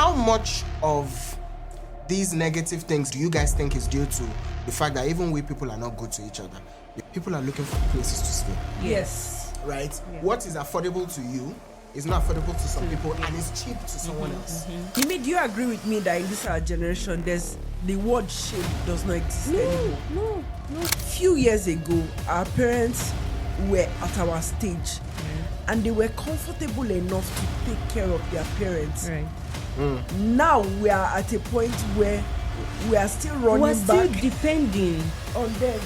how much of these negative things do you guys think is due to the fact that even we people are not good to each other? People are looking for places to stay. Yes. Right? Yeah. What is affordable to you is not affordable to some people, and it's cheap to someone else. Imi, do you agree with me that in this our generation, the word shame does not exist anymore? No. Few years ago, our parents were at our stage, and they were comfortable enough to take care of their parents. Right. Now we are at a point where we are still running We're still back depending on them.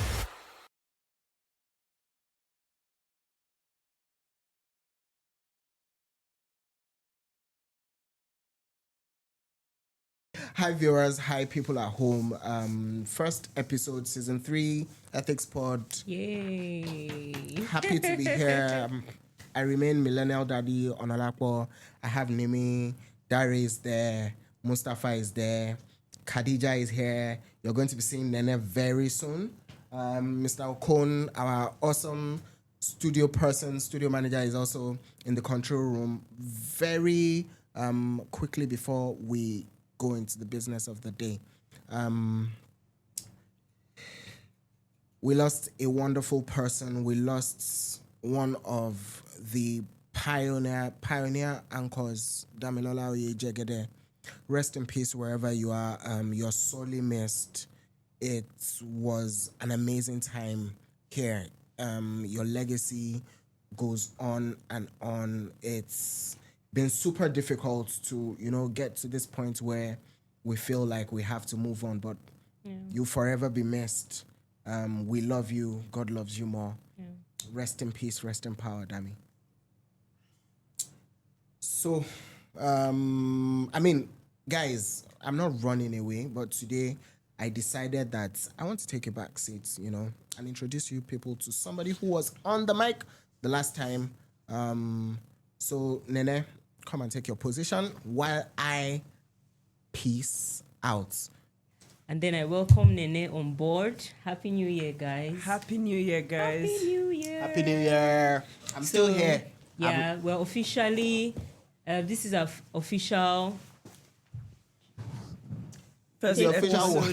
Hi viewers, hi people at home. First episode, season 3, Ethics Pod. Yay. Happy to be here. I remain Millennial Daddy Onalapo. I have Nimi, Dare is there, Mustafa is there, Khadija is here. You're going to be seeing Nene very soon. Mr. Okon, our awesome studio manager, is also in the control room. Very quickly before we go into the business of the day. We lost a wonderful person. We lost one of the pioneer anchors, Damilola Oyejegede. Rest in peace wherever you are. You're sorely missed. It was an amazing time here. Your legacy goes on and on. It's been super difficult to, get to this point where we feel like we have to move on, but you'll forever be missed. We love you. God loves you more. Yeah. Rest in peace, rest in power, Dami. So, guys, I'm not running away, but today I decided that I want to take a back seat, and introduce you people to somebody who was on the mic the last time. So, Nene, come and take your position while I peace out. And then I welcome Nene on board. Happy New Year, guys. Happy New Year, guys. Happy New Year. Happy New Year. I'm still here. Yeah, well, officially, this is our official... First official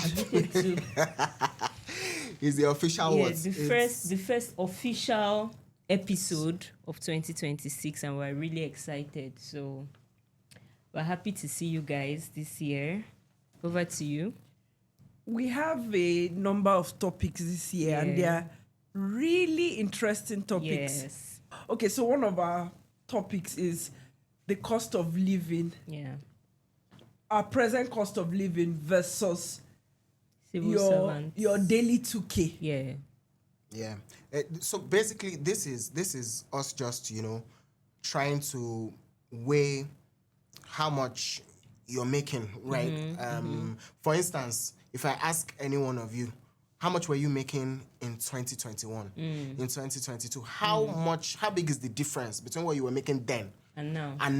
is the official yeah, what? The first official episode of 2026, and we're really excited. So we're happy to see you guys this year. Over to you. We have a number of topics this year, and they are really interesting topics. Yes. Okay, so one of our topics is the cost of living. Yeah. Our present cost of living versus Civil servants. your daily 2K. Yeah. Yeah. So basically, this is us just, trying to weigh how much you're making, right? For instance, if I ask any one of you, how much were you making in 2021, in 2022? How big is the difference between what you were making then And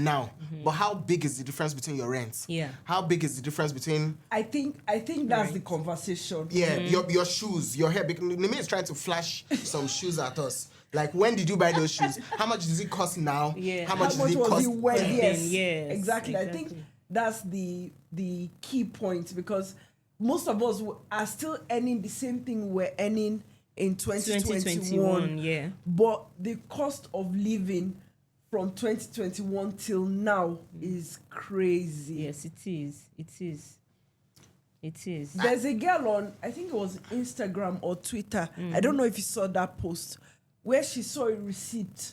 now. But how big is the difference between your rent? Yeah. How big is the difference between... I think that's the conversation. Yeah, your shoes, your hair. Nimi is trying to flash some shoes at us. Like, when did you buy those shoes? How much does it cost now? Yeah. How much was cost it when? then? Yes, exactly. I think that's the key point, because most of us are still earning the same thing we're earning in 2021. Yeah. But the cost of living from 2021 till now is crazy. Yes, it is. There's a girl on, I think it was Instagram or Twitter, I don't know if you saw that post, where she saw a receipt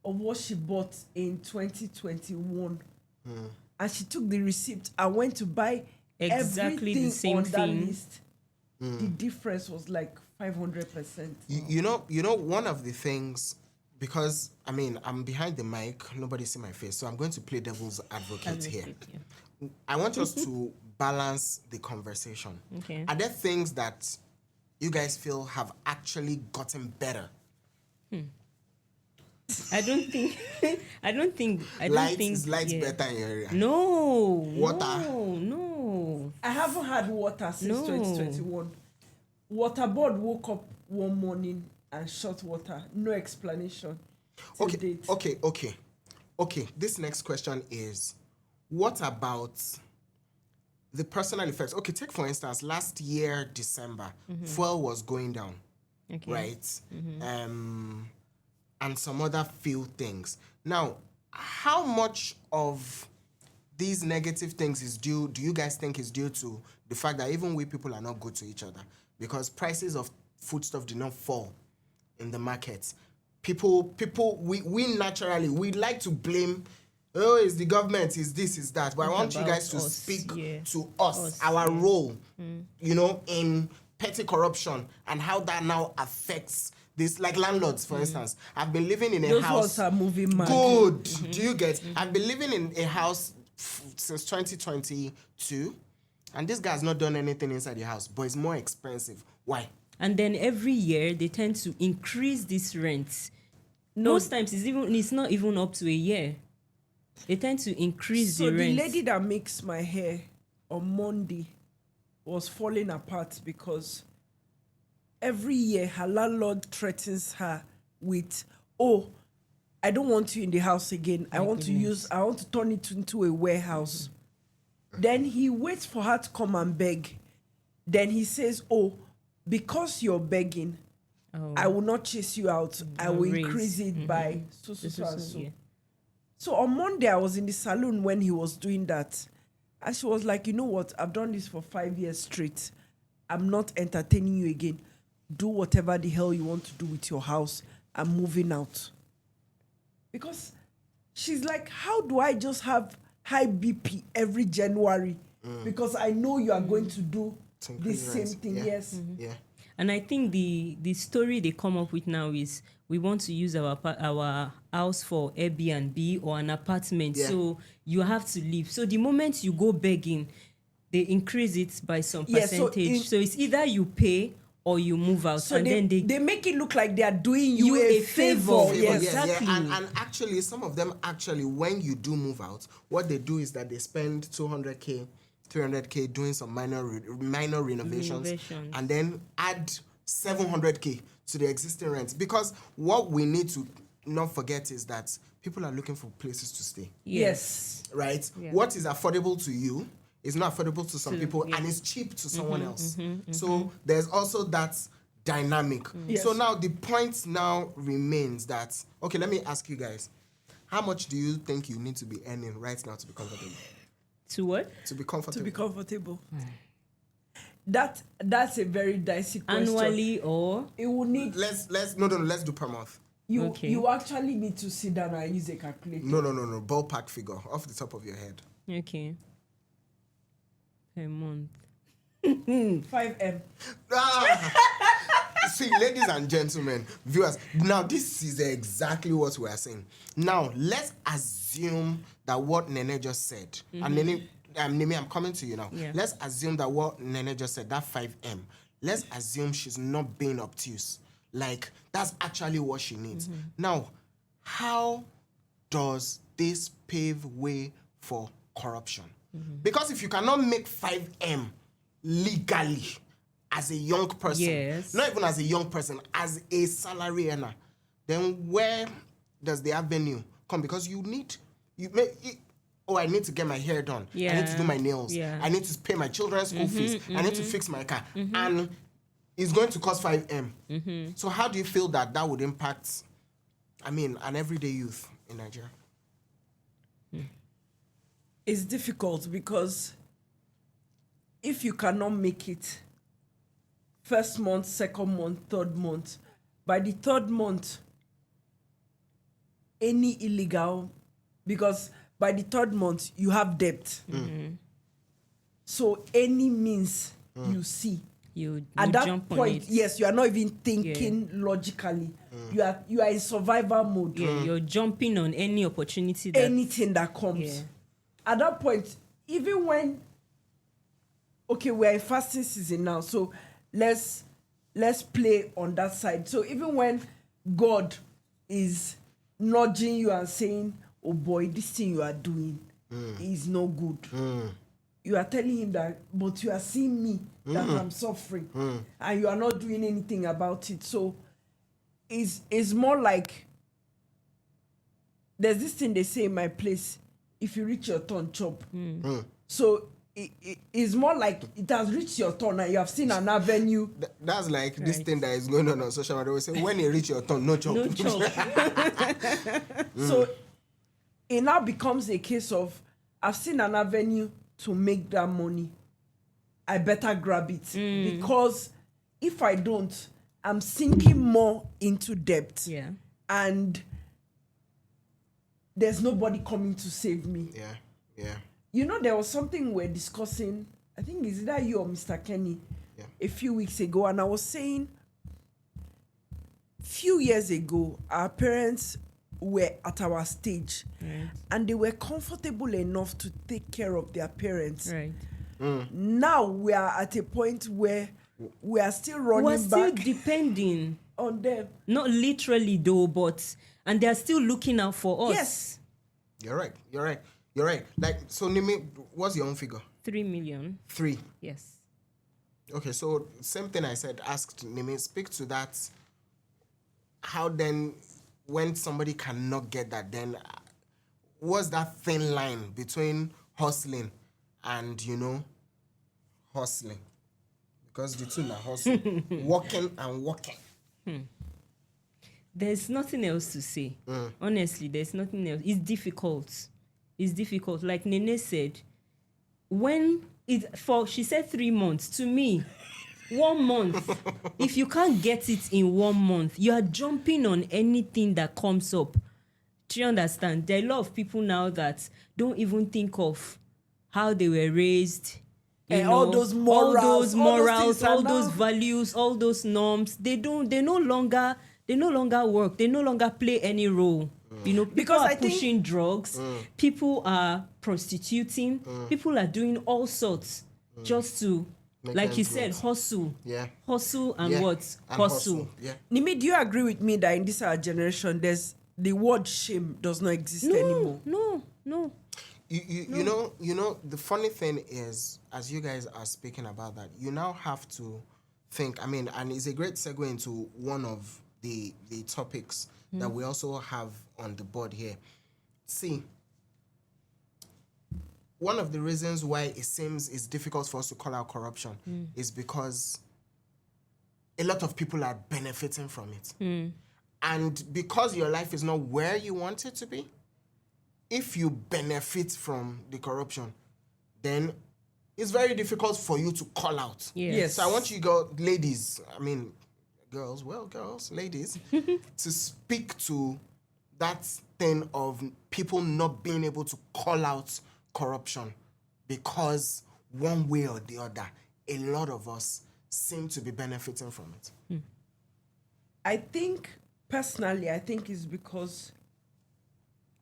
of what she bought in 2021. And she took the receipt and went to buy exactly everything the same on thing. that list. The difference was like 500%. You know, one of the things, because, I'm behind the mic, nobody see my face, so I'm going to play devil's advocate here. Yeah. I want us to balance the conversation. Okay. Are there things that you guys feel have actually gotten better? I don't think. Is lights better in your area? No. Water? No. I haven't had water since 2021. Water board woke up one morning and shut water. No explanation. Okay. This next question is, what about the personal effects. Okay, take for instance, last year, December, fuel was going down, Okay. right? And some other few things. Now, how much of these negative things do you guys think is due to the fact that even we people are not good to each other? Because prices of foodstuff did not fall in the market. People, we naturally, we like to blame, oh, it's the government, is this, is that. But I want you about guys to us, speak yeah. to us, Us, our yeah. role, in petty corruption and how that now affects this, like landlords, for instance. I've been living in a Those house. ones are moving mad. Good. Do you get? I've been living in a house since 2022, and this guy's not done anything inside the house, but it's more expensive. Why? And then every year they tend to increase this rent. Most times it's not even up to a year. They tend to increase So the the rent. lady that makes my hair on Monday was falling apart because every year her landlord threatens her with, oh, I don't want you in the house again. I want to turn it into a warehouse. Then he waits for her to come and beg. Then he says, oh, because you're begging, I will not chase you out. I will raise. increase it by so and so. Yeah. So on Monday, I was in the salon when he was doing that. And she was like, you know what? I've done this for 5 years straight. I'm not entertaining you again. Do whatever the hell you want to do with your house. I'm moving out. Because she's like, how do I just have high BP every January? Because I know you are going to do this same thing. Yeah. Yes. Yeah. And I think the story they come up with now is we want to use our house for Airbnb or an apartment. Yeah. So you have to leave. So the moment you go begging, they increase it by some Yeah, so percentage. So it's either you pay or you move out. So and then they make it look like they are doing you You a favor. favor. Yes. Exactly. And actually, some of them actually, when you do move out, what they do is that they spend 200K, 300K doing some minor renovations, and then add 700K to the existing rent. Because what we need to not forget is that people are looking for places to stay, Yes. right? Yeah. What is affordable to you is not affordable to some people, and it's cheap to someone else. So there's also that dynamic. Yes. So now the point now remains that, okay, let me ask you guys, how much do you think you need to be earning right now to be comfortable? to what? To be comfortable. To be comfortable. That's a very dicey question. Annually or It will need Let's do per month. Okay. you actually need to sit down and use a calculator. No. Ballpark figure off the top of your head. okay per month. 5M. See, ladies and gentlemen, viewers, now this is exactly what we are saying. Now, let's assume that what Nene just said, and Nene, I'm coming to you now. Yeah. Let's assume that what Nene just said, that 5M, let's assume she's not being obtuse. Like, that's actually what she needs. Now, how does this pave way for corruption? Because if you cannot make 5M legally as a young person, Yes. not even as a young person, as a salary earner, then where does the avenue come? Because I need to get my hair done. I need to do my nails. Yeah. I need to pay my children's school fees. I need to fix my car. And it's going to cost 5M. So how do you feel that would impact, an everyday youth in Nigeria? It's difficult because if you cannot make it first month, second month, third month, by the third month, any illegal, because by the third month you have debt. So any means you see. You At that jump on point, it. yes, you are not even thinking logically. You are in survival mode. Yeah, you're jumping on any opportunity that Anything that comes. Yeah. At that point, even when we're in fasting season now, so let's play on that side. So even when God is nudging you and saying, oh boy, this thing you are doing is no good. You are telling him that, but you are seeing me, that I'm suffering, and you are not doing anything about it. So it's more like, there's this thing they say in my place, if you reach your turn, chop. So it's more like it has reached your turn and you have seen an avenue. That's like this Right. thing that is going on social media. We say when you reach your turn, no chop. No chop. So it now becomes a case of I've seen an avenue to make that money. I better grab it because if I don't, I'm sinking more into debt. Yeah. And there's nobody coming to save me. Yeah. You know, there was something we're discussing, I think is that you or Mr. Kenny, a few weeks ago, and I was saying, few years ago, our parents were at our stage, Right. and they were comfortable enough to take care of their parents. Right. Now we are at a point where we are still running We're still back depending. on them. Not literally though, but and they're still looking out for us. Yes. You're right. Like, so Nimi, what's your own figure? 3 million. 3. Yes. Okay, so same thing I said, asked Nimi, speak to that. How then, when somebody cannot get that, then what's that thin line between hustling and, hustling? Because the two are hustling. Working and working. There's nothing else to say. Honestly, there's nothing else. It's difficult. Like Nene said, she said 3 months. To me, 1 month. If you can't get it in 1 month, you are jumping on anything that comes up. Do you understand? There are a lot of people now that don't even think of how they were raised. All those morals, all those values, all those norms. They no longer work. They no longer play any role. People Because are I think- pushing drugs. People are prostituting. People are doing all sorts just to, Make like you ends said, meet. hustle. Yeah. Hustle and Yeah. what? And Hustle. Yeah. Nimi, do you agree with me that in this our generation, the word shame does not exist anymore? No. You know, the funny thing is, as you guys are speaking about that, you now have to think, and it's a great segue into one of the topics that we also have on the board here. See, one of the reasons why it seems it's difficult for us to call out corruption is because a lot of people are benefiting from it. And because your life is not where you want it to be, if you benefit from the corruption, then it's very difficult for you to call out. Yes. So I want you ladies, girls, ladies, to speak to that thing of people not being able to call out corruption because one way or the other, a lot of us seem to be benefiting from it. Personally, I think it's because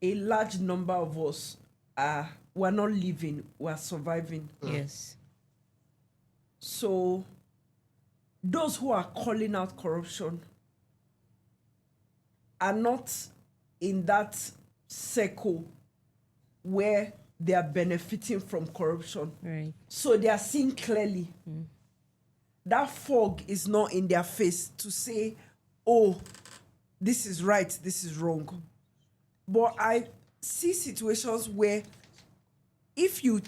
a large number of us we're not living, we're surviving. Yes. So those who are calling out corruption are not in that circle where they are benefiting from corruption. Right. So they are seeing clearly. That fog is not in their face to say, oh, this is right, this is wrong. But I see situations where if you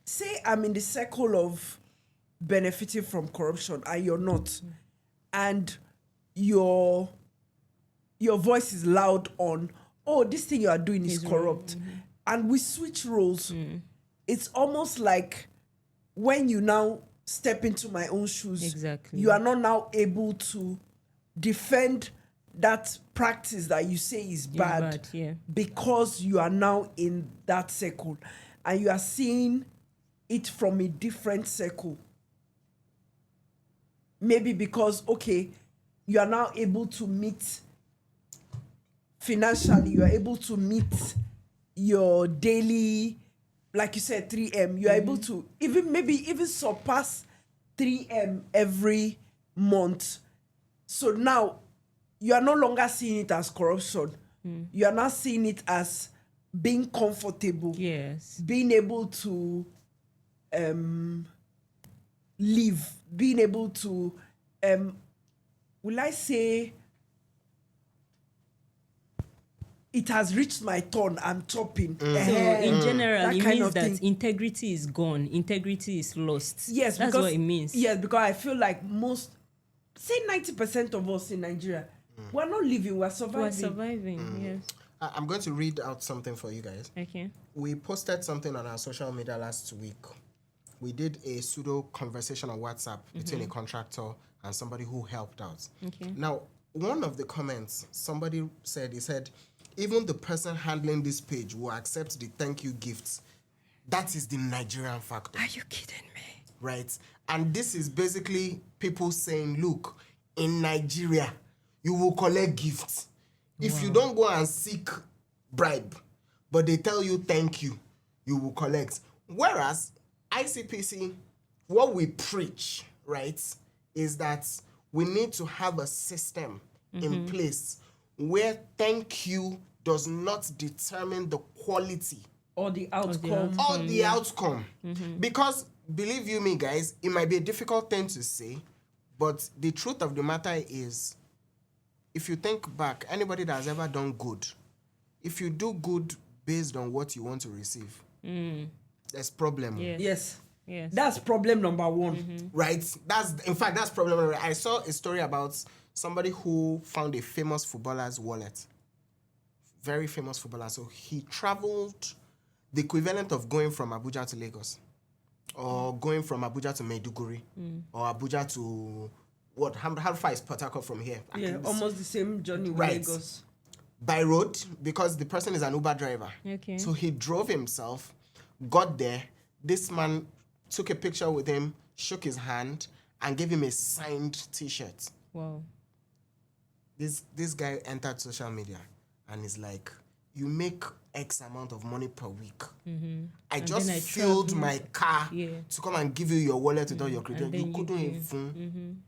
say I'm in the circle of benefiting from corruption and you're not, and your voice is loud on, oh, this thing you are doing is corrupt, and we switch roles, it's almost like when you now step into my own shoes, Exactly. you are not now able to defend that practice that you say is bad, yeah. because you are now in that circle and you are seeing it from a different circle. Maybe because, okay, you are now able to meet financially, you are able to meet your daily, like you said, 3M. You are able to even surpass 3M every month. So now you are no longer seeing it as corruption. You are now seeing it as being comfortable. Yes. Being able to live, being able to, will I say, it has reached my turn, I'm chopping. So in general, That it kind means of that thing. integrity is gone. Integrity is lost. Yes, that's because, what it means. Yes, because I feel like 90% of us in Nigeria, we're not living, we're surviving. We're surviving. Yes. I'm going to read out something for you guys. Okay. We posted something on our social media last week. We did a pseudo conversation on WhatsApp between a contractor and somebody who helped out. Okay. Now, one of the comments, somebody said, he said, even the person handling this page will accept the thank you gifts. That is the Nigerian factor. Are you kidding me? Right? And this is basically people saying, look, in Nigeria, you will collect gifts. If you don't go and seek bribe, but they tell you thank you, you will collect. Whereas ICPC, what we preach, right, is that we need to have a system in place where thank you does not determine the quality Or the outcome. or the outcome. Because, believe you me, guys, it might be a difficult thing to say, but the truth of the matter is, if you think back, anybody that has ever done good, if you do good based on what you want to receive, there's problem. Yes. Yes. That's problem number one. Right? That's problem number one. I saw a story about somebody who found a famous footballer's wallet. Very famous footballer. So he traveled the equivalent of going from Abuja to Lagos, or going from Abuja to Maiduguri, or Abuja to what? How far is Port Harcourt from here? Yeah, almost the same journey with Right. Lagos. By road, because the person is an Uber driver. Okay. So he drove himself, got there. This man took a picture with him, shook his hand, and gave him a signed T-shirt. Wow. This guy entered social media and is like, you make X amount of money per week. I just then I filled travel. my car to come and give you your wallet with all your credit. then You you couldn't give. even.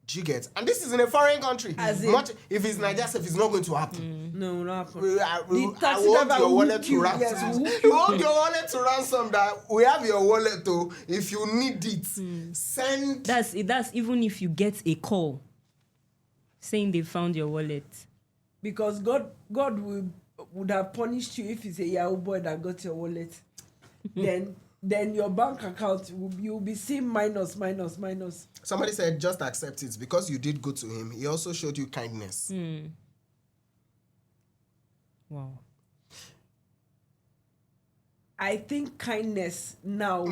Do you get? And this is in a foreign country. As in- Much, if it's Nigeria, it's not going to happen. No, not happen. I The taxi want driver your will wallet whoop to you. ransom. Yes, whoop You want your wallet to ransom that we have your wallet to. If you need it, send. That's even if you get a call saying they found your wallet. Because God would have punished you if it's a Yahoo boy that got your wallet. then your bank account you'll be seeing minus. Somebody said, just accept it because you did good to him. He also showed you kindness. Wow. I think kindness now.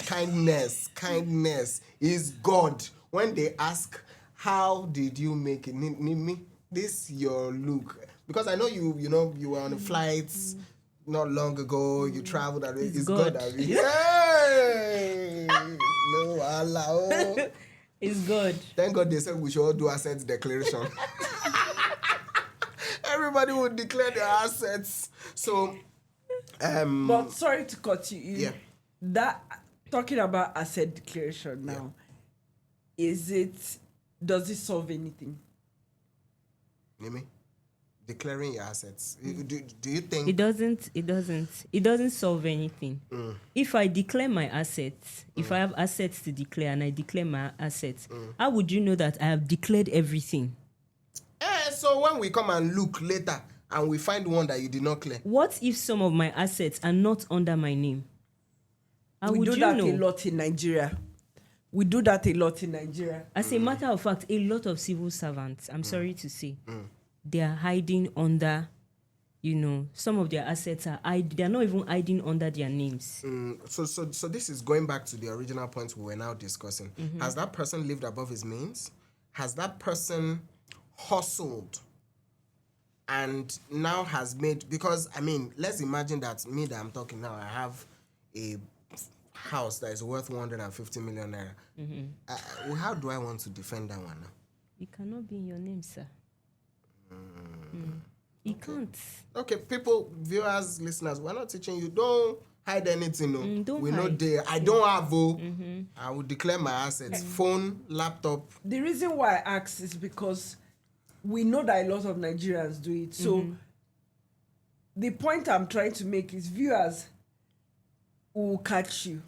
Kindness is God. When they ask, how did you make it? This your look. Because I know you were on a flight not long ago. You traveled. It's God. Hey! No, Allah. It's good. Thank God they said we should all do assets declaration. Everybody would declare their assets. So, But sorry to cut you in. Yeah. That talking about asset declaration now, does it solve anything? Nimi, declaring your assets. Do you think It doesn't solve anything. If I declare my assets, if I have assets to declare and I declare my assets, how would you know that I have declared everything? So when we come and look later and we find one that you did not clear? What if some of my assets are not under my name? How We would do you that know? a lot in Nigeria. As a matter of fact, a lot of civil servants, I'm sorry to say, they are hiding under, some of their assets they're not even hiding under their names. So this is going back to the original point we were now discussing. Has that person lived above his means? Has that person hustled and now has made, because let's imagine that I'm talking now, I have a house that is worth 150 million naira. How do I want to defend that one now? It cannot be in your name, sir. It can't. Okay, people, viewers, listeners, we're not teaching you. Don't hide anything. No. Don't We're not hide. there. I don't have. I will declare my assets: phone, laptop. The reason why I ask is because we know that a lot of Nigerians do it. So the point I'm trying to make is viewers will catch you.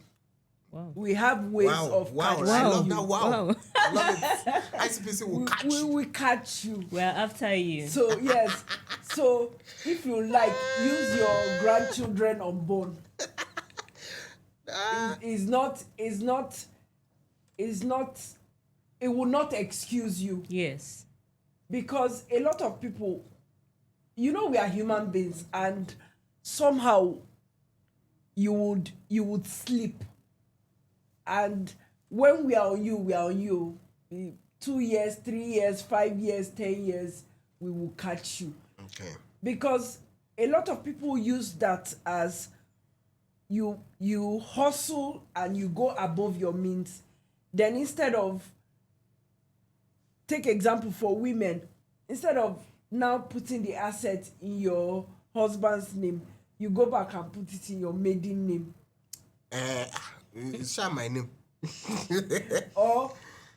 Wow. We have ways of catching I love you. that. Wow. I love it. ICPC will catch We you. will catch you. We're after you. So yes. So if you like, use your grandchildren unborn. Is not, it will not excuse you. Yes. Because a lot of people, we are human beings, and somehow you would sleep. And when we are on you, we are on you. 2 years, 3 years, 5 years, 10 years, we will catch you. Okay. Because a lot of people use that as you hustle and you go above your means. Then instead of, take example for women, instead of now putting the asset in your husband's name, you go back and put it in your maiden name. It's my name.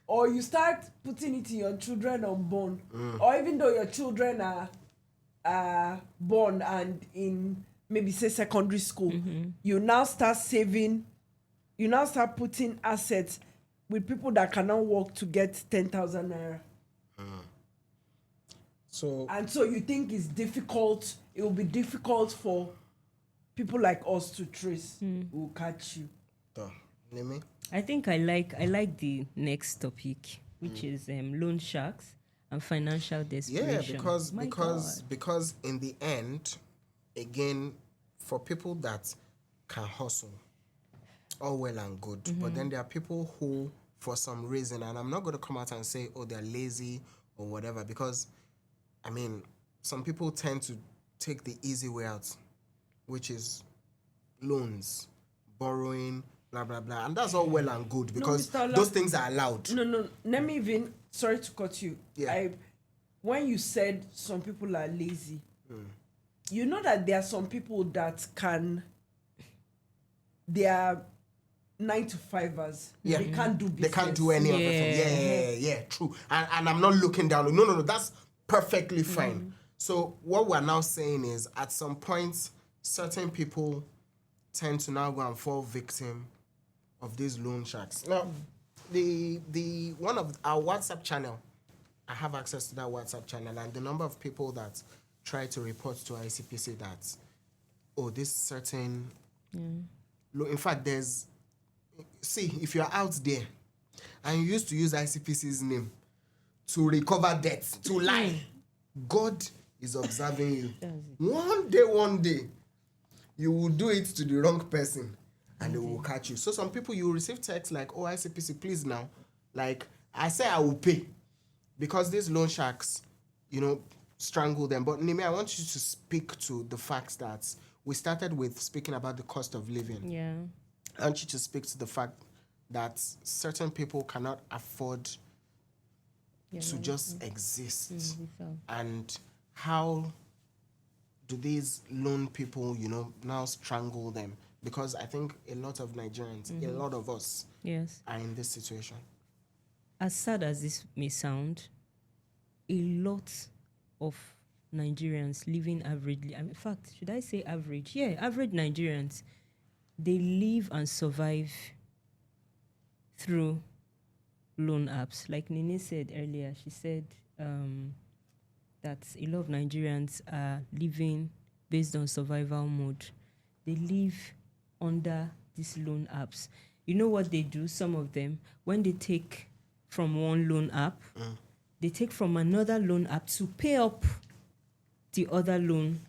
Or you start putting it in your children unborn. Or even though your children are born and in maybe say secondary school, you now start saving, you now start putting assets with people that cannot work to get 10,000 naira. So you think it's difficult, it will be difficult for people like us to trace. We will catch you. I think I like the next topic, which is loan sharks and financial desperation. Yeah, because in the end, again, for people that can hustle, all well and good, but then there are people who, for some reason, and I'm not going to come out and say, oh, they're lazy or whatever, because, I mean, some people tend to take the easy way out, which is loans, borrowing, blah, blah, blah. And that's all well and good, because those things are allowed. No, let me even, sorry to cut you. Yeah. When you said some people are lazy, you know that there are some people that they are 9-to-5ers. Yeah. They can't do business. They can't do any of it. Yeah, true. And I'm not looking down. No, that's perfectly fine. So what we're now saying is, at some point, certain people tend to now go and fall victim of these loan sharks. Now, the one of our WhatsApp channel, I have access to that WhatsApp channel, and the number of people that try to report to ICPC that, oh, this certain, in fact, if you're out there and you used to use ICPC's name to recover debts, to lie, God is observing you. One day, you will do it to the wrong person and they will catch you. So some people, you will receive texts like, oh, ICPC, please now. Like, I say I will pay because these loan sharks, strangle them. But Nimi, I want you to speak to the fact that we started with speaking about the cost of living. Yeah. I want you to speak to the fact that certain people cannot afford to just exist. And how do these loan people, now strangle them? Because I think a lot of Nigerians, a lot of us are in this situation. As sad as this may sound, a lot of Nigerians living averagely, in fact, should I say average? Yeah, average Nigerians, they live and survive through loan apps. Like Nene said earlier, she said that a lot of Nigerians are living based on survival mode. They live under these loan apps. You know what they do, some of them? When they take from one loan app, they take from another loan app to pay up the other loan,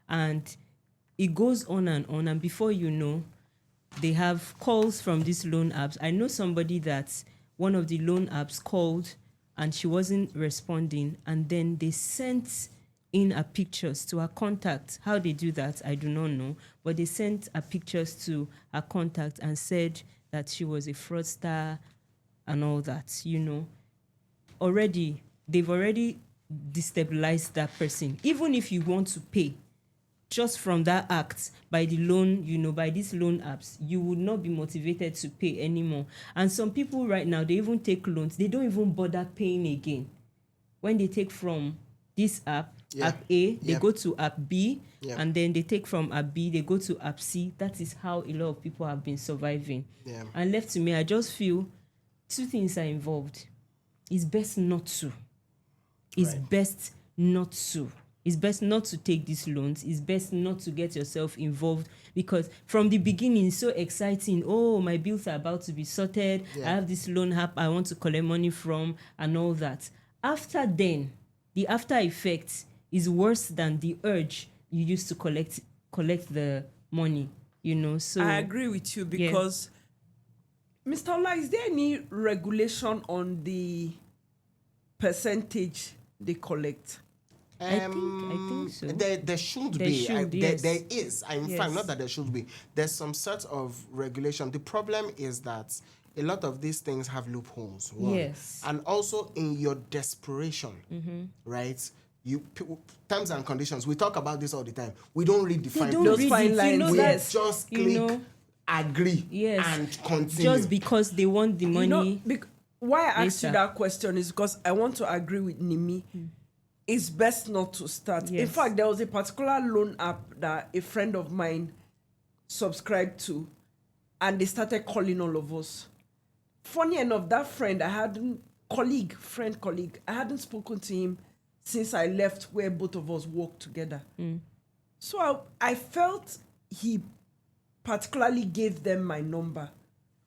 and it goes on, and before you know, they have calls from these loan apps. I know somebody that one of the loan apps called and she wasn't responding, and then they sent in her pictures to her contact. How they do that, I do not know, but they sent her pictures to her contact and said that she was a fraudster and all that, They've already destabilized that person. Even if you want to pay, just from that act, by the loan, by these loan apps, you would not be motivated to pay anymore. And some people right now, they even take loans. They don't even bother paying again. When they take from this app, app A, they go to app B, and then they take from app B, they go to app C. That is how a lot of people have been surviving. Yeah. And left to me, I just feel two things are involved. It's best not to. It's best not to. it's best not to take these loans. It's best not to get yourself involved, because from the beginning it's so exciting. Oh, my bills are about to be sorted. I have this loan app I want to collect money from and all that. After then, the after effect is worse than the urge you used to collect the money, So I agree with you because, Mr. Ola, is there any regulation on the percentage they collect? I think so. There should There be. should, There is. In Yes. fact, not that there should be. There's some sort of regulation. The problem is that a lot of these things have loopholes. One. Yes. And also in your desperation, right? Terms and conditions. We talk about this all the time. We don't read the fine Those print. fine lines, We yes. just click, agree, Yes. and continue. Just because they want the money. Why I asked you later. that question is because I want to agree with Nimi. It's best not to start. In Yes. fact, there was a particular loan app that a friend of mine subscribed to, and they started calling all of us. Funny enough, that friend, I hadn't spoken to him since I left where both of us worked together. So I felt he particularly gave them my number.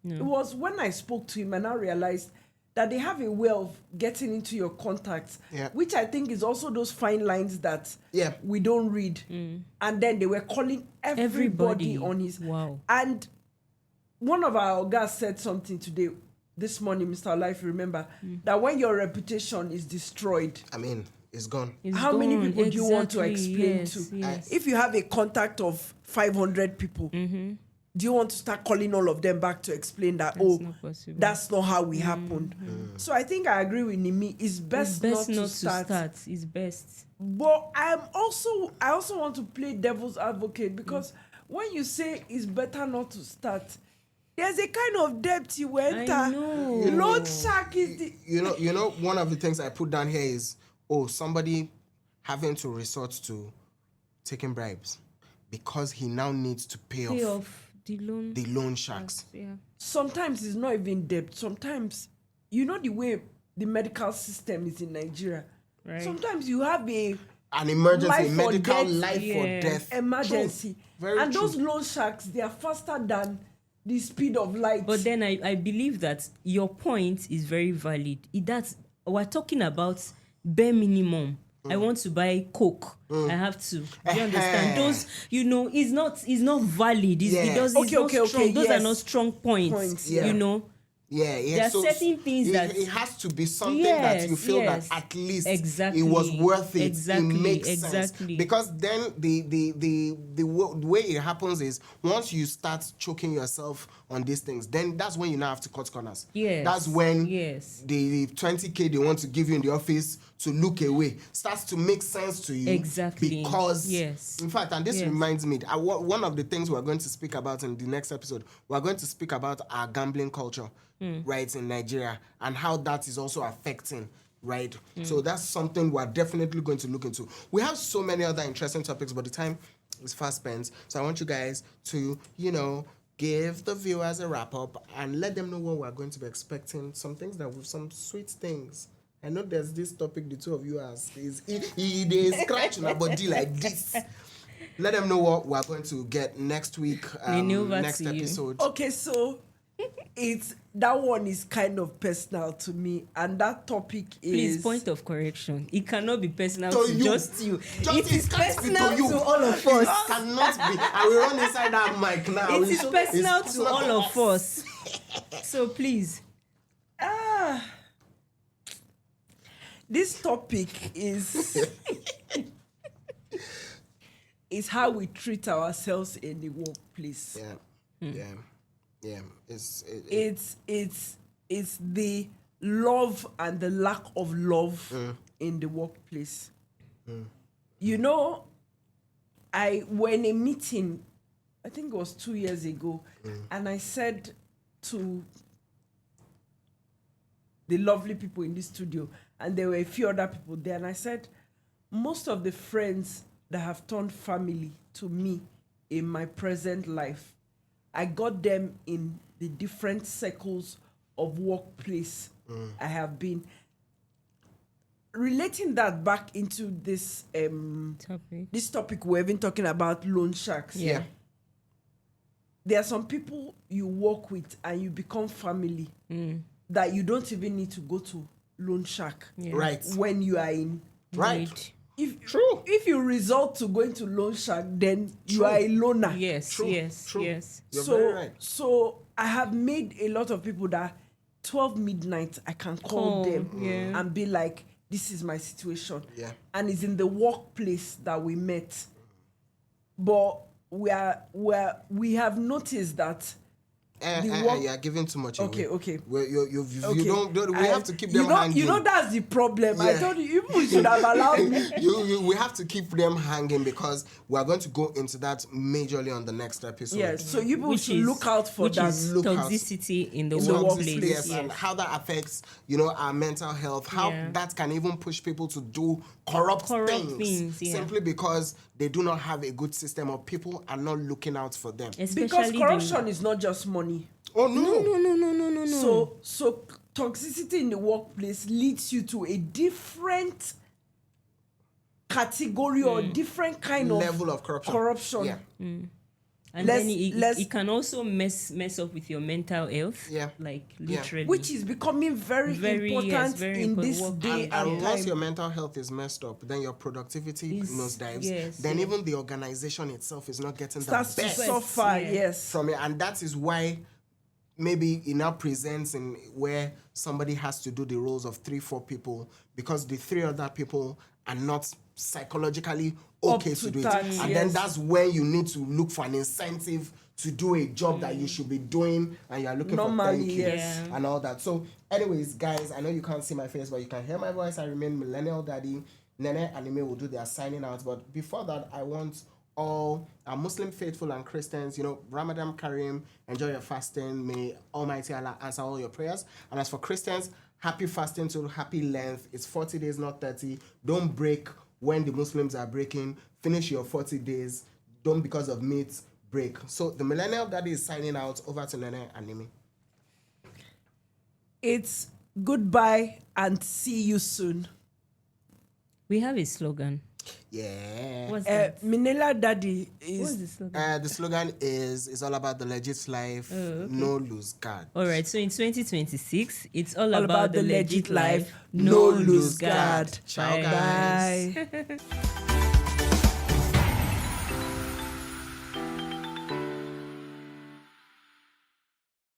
It was when I spoke to him and I realized that they have a way of getting into your contacts, which I think is also those fine lines that we don't read. And then they were calling everybody on his... Wow. And one of our guys said something today, this morning, Mr. Life, remember, that when your reputation is destroyed... I mean, it's gone. How many people do you want to explain Yes, to? yes. If you have a contact of 500 people, do you want to start calling all of them back to explain that, not possible. that's not how we happened? So I think I agree with Nimi. It's best not to start. It's best. But I also want to play devil's advocate because when you say it's better not to start, there's a kind of debt you enter. I know. Loan shark is the... You know, one of the things I put down here is, somebody having to resort to taking bribes because he now needs to pay off the loan sharks. Yeah. Sometimes it's not even debt. Sometimes, the way the medical system is in Nigeria. Right. Sometimes you have An emergency, life or medical death, life or death. emergency. True. Very and true. those loan sharks, they are faster than the speed of light. But then I believe that your point is very valid. We're talking about bare minimum. I want to buy Coke. I have to. Do you understand? Those, it's not valid. It does. It's not strong. Those are not strong points. There are certain things that it has to be something that you feel that at least it was worth it. It makes sense because then the way it happens is once you start choking yourself on these things, then that's when you now have to cut corners. Yes. That's when the 20K they want to give you in the office to look away starts to make sense to you. Exactly. Because in fact, and this reminds me, one of the things we're going to speak about in the next episode, we're going to speak about our gambling culture. Right, in Nigeria, and how that is also affecting, right? So that's something we're definitely going to look into. We have so many other interesting topics, but the time is fast spent. So I want you guys to, give the viewers a wrap up and let them know what we're going to be expecting. Some things that with some sweet things. I know there's this topic the two of you ask is they scratch on a body like this. Let them know what we're going to get next week, next episode. Okay, so that one is kind of personal to me, and that topic is... Please, point of correction. It cannot be personal to just you. It is personal to all of us. It cannot be. I will run inside that mic now. It is personal to all of us. So please. This topic is is how we treat ourselves in the workplace. Yeah. It's the love and the lack of love in the workplace. I were in a meeting, I think it was 2 years ago, and I said to the lovely people in this studio, and there were a few other people there, and I said, most of the friends that have turned family to me in my present life, I got them in the different circles of workplace I have been. relating that back into this topic we're even talking about loan sharks. Yeah. There are some people you work with and you become family that you don't even need to go to loan shark. Yeah. Right. When you are in Right. Need. If you resort to going to loan shark, then you are a loner. Yes. True. Yes. True. Yes. You're very right. So I have made a lot of people that 12 midnight I can call them and be like, this is my situation. Yeah. And it's in the workplace that we met. But we have noticed that you're giving too much away. Okay. You don't. We have to keep them hanging. You know that's the problem. Yeah. I told you people should have allowed me. We have to keep them hanging because we are going to go into that majorly on the next episode. Yes, so you people should look out for that. Is Look out. toxicity in the workplace. workplace. Yes, and how that affects, our mental health. How that can even push people to do corrupt things simply because they do not have a good system or people are not looking out for them. Especially Because corruption is not just money. Oh no. So toxicity in the workplace leads you to a different category or different kind of level of corruption. Yeah. And then it can also mess up with your mental health. Yeah. Like literally. Which is becoming very important very in important. this day and Unless time. your mental health is messed up, then your productivity nosedives. Yes, then even the organization itself is not getting Starts the to best suffer, yes. from it. And that is why maybe it now presents in where somebody has to do the roles of 3-4 people because the 3 other people are not psychologically okay to do it. And then that's when you need to look for an incentive to do a job that you should be doing and you're looking for thank you and all that. So anyways, guys, I know you can't see my face, but you can hear my voice. I remain Millennial Daddy. Nene and Ime will do their signing out. But before that, I want all our Muslim faithful and Christians, Ramadan Kareem, enjoy your fasting. May Almighty Allah answer all your prayers. And as for Christians, happy fasting to happy length. It's 40 days, not 30. Don't break when the Muslims are breaking. Finish your 40 days. Don't because of meat break. So the Millennial Daddy is signing out. Over to Nene and Nimi. It's goodbye and see you soon. We have a slogan. Yeah. What's that? Manila Daddy is... What's the slogan? The slogan is all about the legit life, no lose guard. All right, so in 2026, it's all about about the legit life, no lose guard. Ciao, guys. Bye.